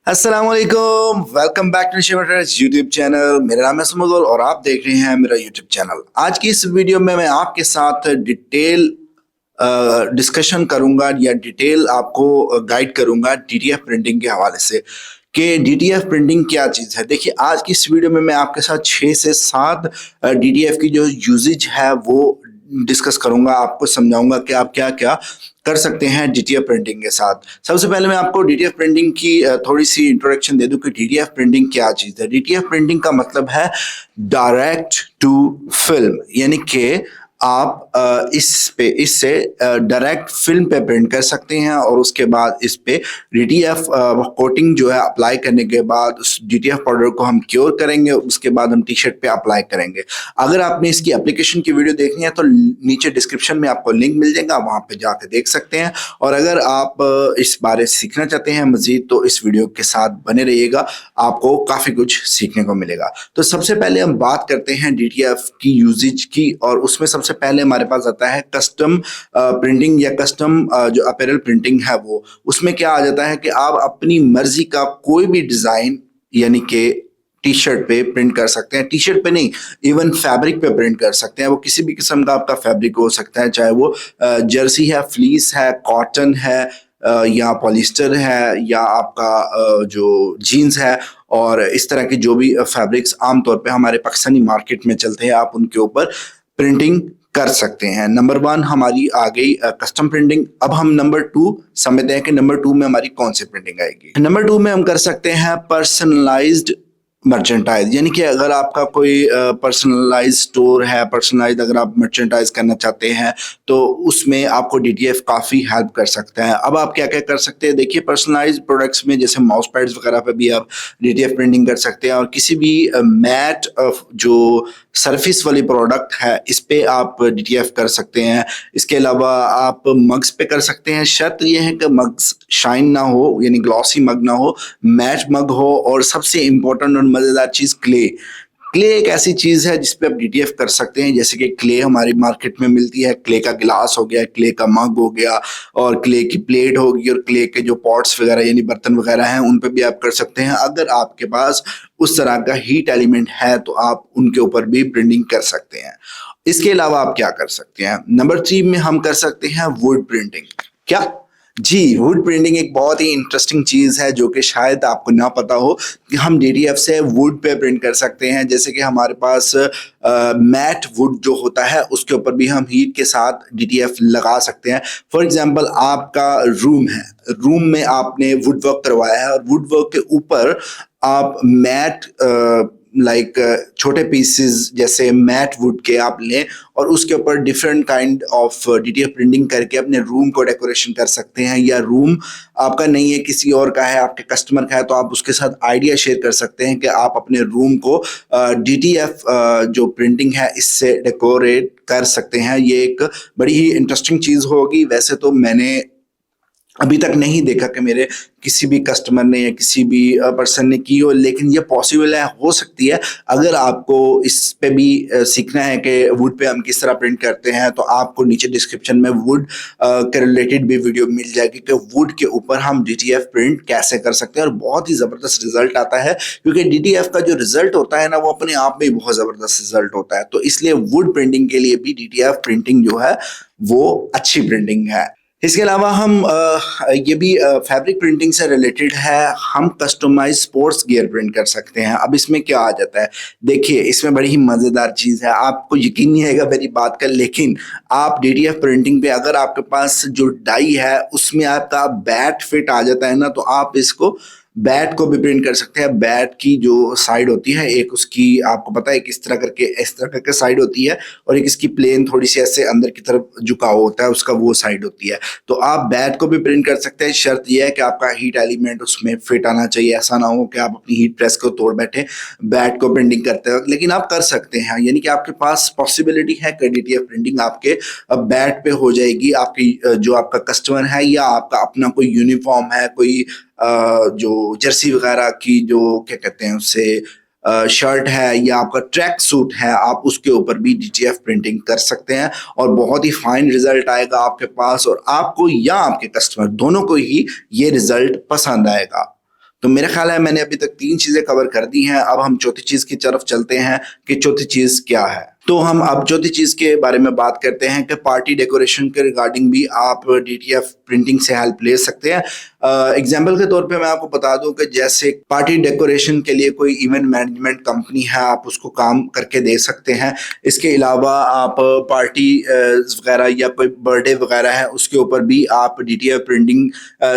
अस्सलामुअलैकुम, welcome back to Shiv Traders YouTube channel. मेरा नाम है सुमगुल और आप देख रहे हैं मेरा यूट्यूब चैनल। आज की इस वीडियो में मैं आपके साथ डिटेल डिस्कशन करूंगा या डिटेल आपको गाइड करूंगा डीटीएफ प्रिंटिंग के हवाले से कि डीटीएफ प्रिंटिंग क्या चीज़ है। देखिए, आज की इस वीडियो में मैं आपके साथ 6 से 7 डीटीएफ की जो यूजेज है वो डिस्कस करूंगा, आपको समझाऊंगा कि आप क्या क्या कर सकते हैं डीटीएफ प्रिंटिंग के साथ। सबसे पहले मैं आपको डीटीएफ प्रिंटिंग की थोड़ी सी इंट्रोडक्शन दे दूं कि डीटीएफ प्रिंटिंग क्या चीज़ है। डीटीएफ प्रिंटिंग का मतलब है डायरेक्ट टू फिल्म, यानी कि आप इससे डायरेक्ट फिल्म पे प्रिंट कर सकते हैं और उसके बाद इस पे डीटीएफ कोटिंग जो है अप्लाई करने के बाद उस डीटीएफ पाउडर को हम क्योर करेंगे, उसके बाद हम टी शर्ट पे अप्लाई करेंगे। अगर आपने इसकी एप्लीकेशन की वीडियो देखनी है तो नीचे डिस्क्रिप्शन में आपको लिंक मिल जाएगा, वहां पे जाके देख सकते हैं। और अगर आप इस बारे सीखना चाहते हैं मजीद तो इस वीडियो के साथ बने रहिएगा, आपको काफी कुछ सीखने को मिलेगा। तो सबसे पहले हम बात करते हैं डीटीएफ की यूजेज की, और उसमें सबसे पहले हमारे पास आता है कस्टम प्रिंटिंग या कस्टम जो अपैरल प्रिंटिंग है। वो उसमें क्या आ जाता है कि आप अपनी मर्जी का कोई भी डिजाइन यानी कि टी शर्ट पे प्रिंट कर सकते हैं। टी शर्ट पे नहीं, इवन फैब्रिक पे प्रिंट कर सकते हैं। वो किसी भी किस्म का आपका फैब्रिक हो सकता है, चाहे वो जर्सी है, फ्लीस है, कॉटन है, या पॉलिस्टर है, या आपका जो जीन्स है, और इस तरह के जो भी फैब्रिक्स आमतौर पे हमारे पाकिस्तानी मार्केट में चलते हैं, आप उनके ऊपर प्रिंटिंग कर सकते हैं। नंबर 1 हमारी आ गई कस्टम प्रिंटिंग। अब हम नंबर 2 समझते हैं कि नंबर 2 में हमारी कौन सी प्रिंटिंग आएगी। नंबर 2 में हम कर सकते हैं पर्सनलाइज्ड मर्चेंटाइज, यानी कि अगर आपका कोई पर्सनलाइज स्टोर है, पर्सनलाइज अगर आप मर्चेंटाइज करना चाहते हैं तो उसमें आपको डीटीएफ काफ़ी हेल्प कर सकता है। अब आप क्या क्या कर सकते हैं, देखिए पर्सनलाइज प्रोडक्ट्स में जैसे माउस पैड्स वगैरह पे भी आप डीटीएफ प्रिंटिंग कर सकते हैं, और किसी भी मैट जो सरफेस वाली प्रोडक्ट है इस पे आप डीटीएफ कर सकते हैं। इसके अलावा आप मग्स पे कर सकते हैं। शर्त यह है कि मग्स शाइन ना हो, यानी ग्लॉसी मग ना हो, मैट मग हो, और सबसे इंपॉर्टेंट और मजेदार चीज क्ले। क्ले एक ऐसी चीज है जिसपे आप डीटीएफ कर सकते हैं। जैसे कि क्ले हमारी मार्केट में मिलती है, क्ले का गिलास हो गया, क्ले का मग हो गया, और क्ले की प्लेट होगी, और क्ले के जो पॉट्स वगैरह यानी बर्तन वगैरह हैं उन पे भी आप कर सकते हैं। अगर आपके पास उस तरह का हीट एलिमेंट है तो आप उनके ऊपर भी प्रिंटिंग कर सकते हैं। इसके अलावा आप क्या कर सकते हैं, नंबर 3 में हम कर सकते हैं वुड प्रिंटिंग। क्या जी, वुड प्रिंटिंग एक बहुत ही इंटरेस्टिंग चीज़ है जो कि शायद आपको ना पता हो कि हम डीटीएफ से वुड पे प्रिंट कर सकते हैं। जैसे कि हमारे पास मैट वुड जो होता है उसके ऊपर भी हम हीट के साथ डीटीएफ लगा सकते हैं। फॉर एग्जांपल, आपका रूम है, रूम में आपने वुड वर्क करवाया है और वुड वर्क के ऊपर आप मैट लाइक छोटे पीसेस जैसे मैट वुड के आप लें और उसके ऊपर different kind of DTF printing करके अपने रूम को डेकोरेशन कर सकते हैं। या रूम आपका नहीं है, किसी और का है, आपके कस्टमर का है, तो आप उसके साथ आइडिया शेयर कर सकते हैं कि आप अपने रूम को डीटीएफ जो प्रिंटिंग है इससे डेकोरेट कर सकते हैं। ये एक बड़ी ही इंटरेस्टिंग चीज़ होगी। वैसे तो मैंने अभी तक नहीं देखा कि मेरे किसी भी कस्टमर ने या किसी भी पर्सन ने की हो, लेकिन ये पॉसिबल है, हो सकती है। अगर आपको इस पे भी सीखना है कि वुड पे हम किस तरह प्रिंट करते हैं तो आपको नीचे डिस्क्रिप्शन में वुड के रिलेटेड भी वीडियो मिल जाएगी कि वुड के ऊपर हम डीटीएफ प्रिंट कैसे कर सकते हैं, और बहुत ही ज़बरदस्त रिजल्ट आता है। क्योंकि डीटीएफ का जो रिजल्ट होता है ना वो अपने आप में ही बहुत ज़बरदस्त रिजल्ट होता है। तो इसलिए वुड प्रिंटिंग के लिए भी डीटीएफ प्रिंटिंग जो है वो अच्छी प्रिंटिंग है। इसके अलावा हम ये भी फैब्रिक प्रिंटिंग से रिलेटेड है, हम कस्टमाइज स्पोर्ट्स गियर प्रिंट कर सकते हैं। अब इसमें क्या आ जाता है, देखिए इसमें बड़ी ही मज़ेदार चीज़ है, आपको यकीन नहीं आएगा मेरी बात का, लेकिन आप डीटीएफ प्रिंटिंग पे अगर आपके पास जो डाई है उसमें आपका बैट फिट आ जाता है ना, तो आप इसको बैट को भी प्रिंट कर सकते हैं। बैट की जो साइड होती है, एक उसकी आपको पता है किस तरह करके, इस तरह करके साइड होती है, और एक इसकी प्लेन थोड़ी सी ऐसे अंदर की तरफ झुकाव होता है उसका, वो साइड होती है। तो आप बैट को भी प्रिंट कर सकते हैं। शर्त यह है कि आपका हीट एलिमेंट उसमें फिट आना चाहिए, ऐसा ना हो कि आप अपनी हीट प्रेस को तोड़ बैठे बैट को प्रिंटिंग करते वक्त। लेकिन आप कर सकते हैं, यानी कि आपके पास पॉसिबिलिटी है कि डीटीएफ प्रिंटिंग आपके बैट पे हो जाएगी। आपकी जो आपका कस्टमर है या आपका अपना कोई यूनिफॉर्म है, कोई जो जर्सी वगैरह की जो क्या कहते हैं उससे शर्ट है, या आपका ट्रैक सूट है, आप उसके ऊपर भी डीटीएफ प्रिंटिंग कर सकते हैं और बहुत ही फाइन रिजल्ट आएगा आपके पास, और आपको या आपके कस्टमर दोनों को ही ये रिजल्ट पसंद आएगा। तो मेरा ख्याल है मैंने अभी तक 3 चीजें कवर कर दी हैं। अब हम चौथी चीज की तरफ चलते हैं कि चौथी चीज क्या है। तो हम अब चौथी चीज के बारे में बात करते हैं कि पार्टी डेकोरेशन के रिगार्डिंग भी आप डीटीएफ प्रिंटिंग से हेल्प ले सकते हैं। एग्जाम्पल के तौर पे मैं आपको बता दूं कि जैसे पार्टी डेकोरेशन के लिए कोई इवेंट मैनेजमेंट कंपनी है, आप उसको काम करके दे सकते हैं। इसके अलावा आप पार्टी वगैरह या कोई बर्थडे वगैरह है उसके ऊपर भी आप डीटीएफ प्रिंटिंग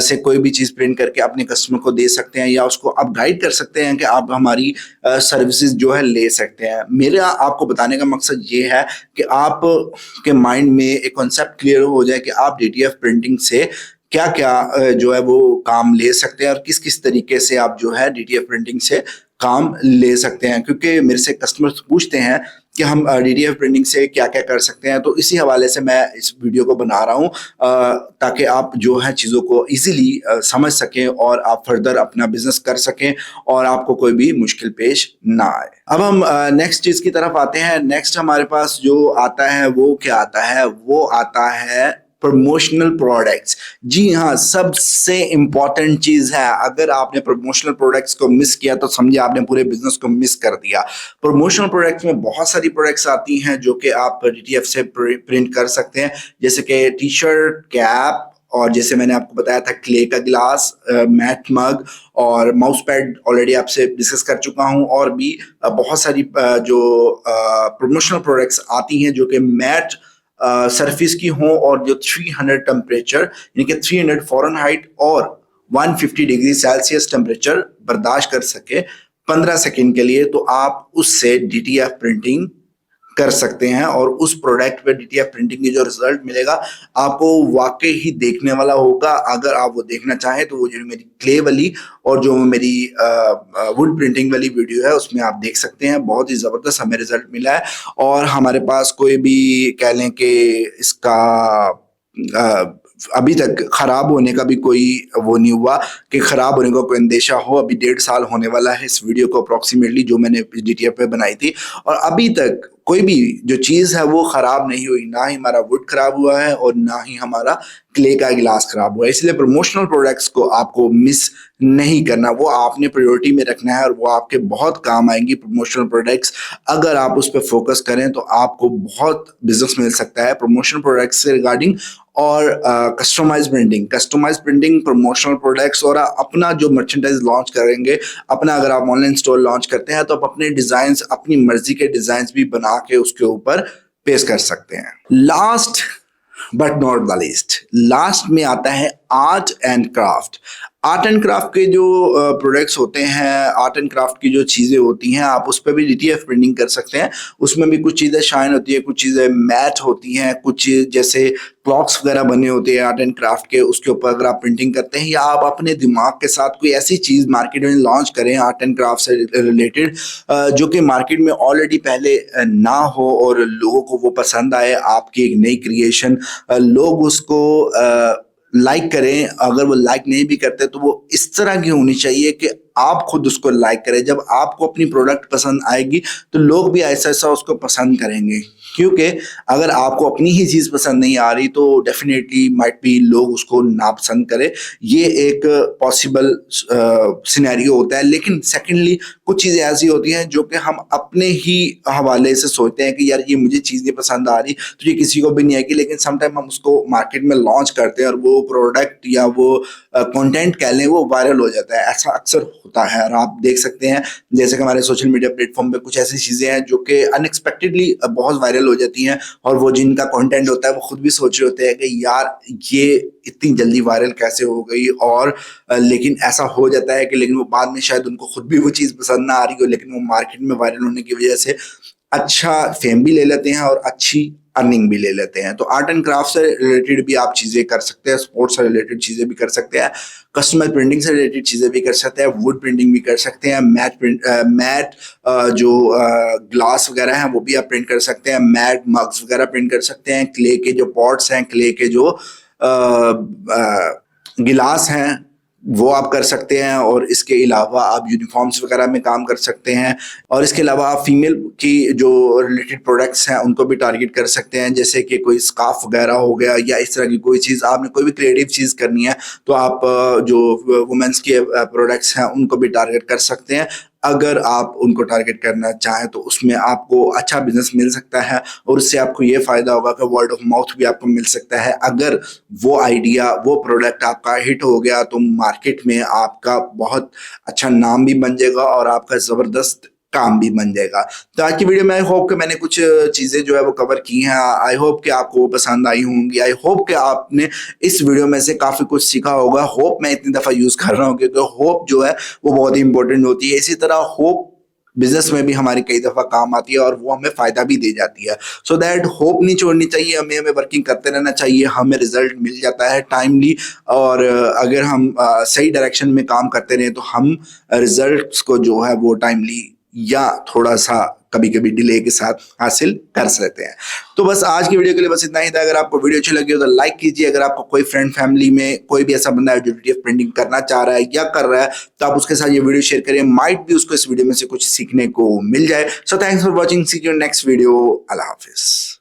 से कोई भी चीज़ प्रिंट करके अपने कस्टमर को दे सकते हैं, या उसको आप गाइड कर सकते हैं कि आप हमारी सर्विसेज जो है ले सकते हैं। मेरा आपको बताने का मकसद ये है कि आप के माइंड में एक कॉन्सेप्ट क्लियर हो जाए कि आप डीटीएफ प्रिंटिंग से क्या क्या जो है वो काम ले सकते हैं और किस किस तरीके से आप जो है डीटीएफ प्रिंटिंग से काम ले सकते हैं। क्योंकि मेरे से कस्टमर्स पूछते हैं कि हम डीटीएफ प्रिंटिंग से क्या क्या कर सकते हैं, तो इसी हवाले से मैं इस वीडियो को बना रहा हूँ ताकि आप जो है चीज़ों को इजीली समझ सकें और आप फर्दर अपना बिजनेस कर सकें और आपको कोई भी मुश्किल पेश ना आए। अब हम नेक्स्ट चीज़ की तरफ आते हैं। नेक्स्ट हमारे पास जो आता है वो क्या आता है, वो आता है प्रमोशनल प्रोडक्ट्स। जी हाँ, सबसे इंपॉर्टेंट चीज है। अगर आपने प्रमोशनल प्रोडक्ट्स को मिस किया तो समझिए आपने पूरे बिजनेस को मिस कर दिया। प्रमोशनल प्रोडक्ट्स में बहुत सारी प्रोडक्ट्स आती हैं जो कि आप डीटीएफ से प्रिंट कर सकते हैं, जैसे कि टी शर्ट, कैप, और जैसे मैंने आपको बताया था क्ले का गिलास, मैट मग और माउस पैड ऑलरेडी आपसे डिस्कस कर चुका हूं। और भी बहुत सारी जो प्रमोशनल प्रोडक्ट्स आती हैं जो कि मैट सरफेस की हो और जो 300 टेम्परेचर यानी कि 300 फ़ारेनहाइट और 150 डिग्री सेल्सियस टेम्परेचर बर्दाश्त कर सके 15 सेकंड के लिए, तो आप उससे डीटीएफ प्रिंटिंग कर सकते हैं। और उस प्रोडक्ट पे डीटीएफ प्रिंटिंग की जो रिजल्ट मिलेगा आपको वाकई ही देखने वाला होगा। अगर आप वो देखना चाहें तो वो जो मेरी क्ले वाली और जो मेरी वुड प्रिंटिंग वाली वीडियो है उसमें आप देख सकते हैं। बहुत ही ज़बरदस्त हमें रिजल्ट मिला है और हमारे पास कोई भी कह लें कि इसका अभी तक खराब होने का भी कोई वो नहीं हुआ कि खराब होने का कोई अंदेशा हो। अभी 1.5 साल होने वाला है इस वीडियो को अप्रोक्सीमेटली जो मैंने डीटीएफ पे बनाई थी, और अभी तक कोई भी जो चीज़ है वो खराब नहीं हुई। ना ही हमारा वुड खराब हुआ है और ना ही हमारा क्ले का गिलास खराब हुआ है। इसलिए प्रमोशनल प्रोडक्ट्स को आपको मिस नहीं करना, वो आपने प्रायोरिटी में रखना है और वो आपके बहुत काम आएंगी प्रमोशनल प्रोडक्ट्स। अगर आप उस पर फोकस करें तो आपको बहुत बिजनेस मिल सकता है प्रमोशनल प्रोडक्ट्स से रिगार्डिंग। और कस्टमाइज प्रिंटिंग प्रमोशनल प्रोडक्ट्स और अपना जो मर्चेंडाइज लॉन्च करेंगे, अपना अगर आप ऑनलाइन स्टोर लॉन्च करते हैं तो आप अपने डिजाइन्स, अपनी मर्जी के डिजाइन्स भी बना के उसके ऊपर पेश कर सकते हैं। Last but not the least, last में आता है art and craft. Art and craft के जो प्रोडक्ट्स होते हैं, आर्ट एंड क्राफ्ट की जो चीज़ें होती हैं, आप उस पर भी डीटीएफ प्रिंटिंग कर सकते हैं। उसमें भी कुछ चीज़ें शाइन होती है, कुछ चीज़ें मैट होती हैं, कुछ जैसे क्लॉक्स वगैरह बने होते हैं आर्ट एंड क्राफ्ट के, उसके ऊपर अगर आप प्रिंटिंग करते हैं या आप अपने दिमाग के साथ कोई ऐसी चीज़ मार्केट में लॉन्च करें आर्ट एंड क्राफ्ट से रिलेटेड जो कि मार्केट में ऑलरेडी पहले ना हो और लोगों को वो पसंद आए, आपकी एक नई क्रिएशन, लोग उसको लाइक करें। अगर वो लाइक नहीं भी करते तो वो इस तरह की होनी चाहिए कि आप खुद उसको लाइक करें। जब आपको अपनी प्रोडक्ट पसंद आएगी तो लोग भी ऐसा ऐसा उसको पसंद करेंगे, क्योंकि अगर आपको अपनी ही चीज़ पसंद नहीं आ रही तो डेफिनेटली माइट बी लोग उसको नापसंद करें। ये एक पॉसिबल सिनेरियो होता है। लेकिन सेकेंडली कुछ चीज़ें ऐसी होती हैं जो कि हम अपने ही हवाले से सोचते हैं कि यार ये मुझे चीज़ नहीं पसंद आ रही तो ये किसी को भी नहीं आएगी, लेकिन समटाइम हम उसको मार्केट में लॉन्च करते हैं और वो प्रोडक्ट या वो कंटेंट कह लें वो वायरल हो जाता है। ऐसा अक्सर होता है और आप देख सकते हैं जैसे कि हमारे सोशल मीडिया प्लेटफॉर्म पे कुछ ऐसी चीज़ें हैं जो कि अनएक्सपेक्टेडली बहुत वायरल हो जाती हैं और वो जिनका कंटेंट होता है वो खुद भी सोच रहे होते हैं कि यार ये इतनी जल्दी वायरल कैसे हो गई। और लेकिन ऐसा हो जाता है कि लेकिन वो बाद में शायद उनको खुद भी वो चीज़ पसंद ना आ रही हो, लेकिन वो मार्केट में वायरल होने की वजह से अच्छा फेम भी ले लेते हैं और अच्छी अर्निंग भी ले लेते हैं। तो आर्ट एंड क्राफ्ट से रिलेटेड भी आप चीज़ें कर सकते हैं, स्पोर्ट्स से रिलेटेड चीज़ें भी कर सकते हैं, कस्टमर प्रिंटिंग से रिलेटेड चीज़ें भी कर सकते हैं, वुड प्रिंटिंग भी कर सकते हैं, मैट जो ग्लास वगैरह हैं वो भी आप प्रिंट कर सकते हैं, मैट मग्स वगैरह प्रिंट कर सकते हैं, क्ले के जो पॉट्स हैं, क्ले के जो गिलास हैं, वो आप कर सकते हैं। और इसके अलावा आप यूनिफॉर्म्स वगैरह में काम कर सकते हैं। और इसके अलावा आप फीमेल की जो रिलेटेड प्रोडक्ट्स हैं उनको भी टारगेट कर सकते हैं, जैसे कि कोई स्कार्फ वगैरह हो गया या इस तरह की कोई चीज़, आपने कोई भी क्रिएटिव चीज़ करनी है तो आप जो वुमेंस के प्रोडक्ट्स हैं उनको भी टारगेट कर सकते हैं। अगर आप उनको टारगेट करना चाहें तो उसमें आपको अच्छा बिजनेस मिल सकता है, और उससे आपको ये फ़ायदा होगा कि वर्ड ऑफ माउथ भी आपको मिल सकता है। अगर वो आइडिया, वो प्रोडक्ट आपका हिट हो गया तो मार्केट में आपका बहुत अच्छा नाम भी बन जाएगा और आपका ज़बरदस्त काम भी बन जाएगा। तो आज की वीडियो में आई होप कि मैंने कुछ चीज़ें जो है वो कवर की हैं। आई होप कि आपको पसंद आई होंगी। आई होप कि आपने इस वीडियो में से काफ़ी कुछ सीखा होगा। होप मैं इतनी दफ़ा यूज़ कर रहा हूँ क्योंकि होप जो है वो बहुत ही इंपॉर्टेंट होती है। इसी तरह होप बिजनेस में भी हमारी कई दफ़ा काम आती है और वो हमें फ़ायदा भी दे जाती है। सो दैट होप नहीं छोड़नी चाहिए, हमें हमें वर्किंग करते रहना चाहिए। हमें रिजल्ट मिल जाता है टाइमली, और अगर हम सही डायरेक्शन में काम करते रहें तो हम रिजल्ट्स को जो है वो टाइमली या थोड़ा सा कभी कभी डिले के साथ हासिल कर सकते हैं। तो बस आज की वीडियो के लिए बस इतना ही था। अगर आपको वीडियो अच्छी लगी हो तो लाइक कीजिए। अगर आपको कोई फ्रेंड फैमिली में कोई भी ऐसा बंदा है जो डीटीएफ प्रिंटिंग करना चाह रहा है या कर रहा है तो आप उसके साथ ये वीडियो शेयर करिए, माइट भी उसको इस वीडियो में से कुछ सीखने को मिल जाए। So thanks for watching, see you next video. अल्लाह हाफिज।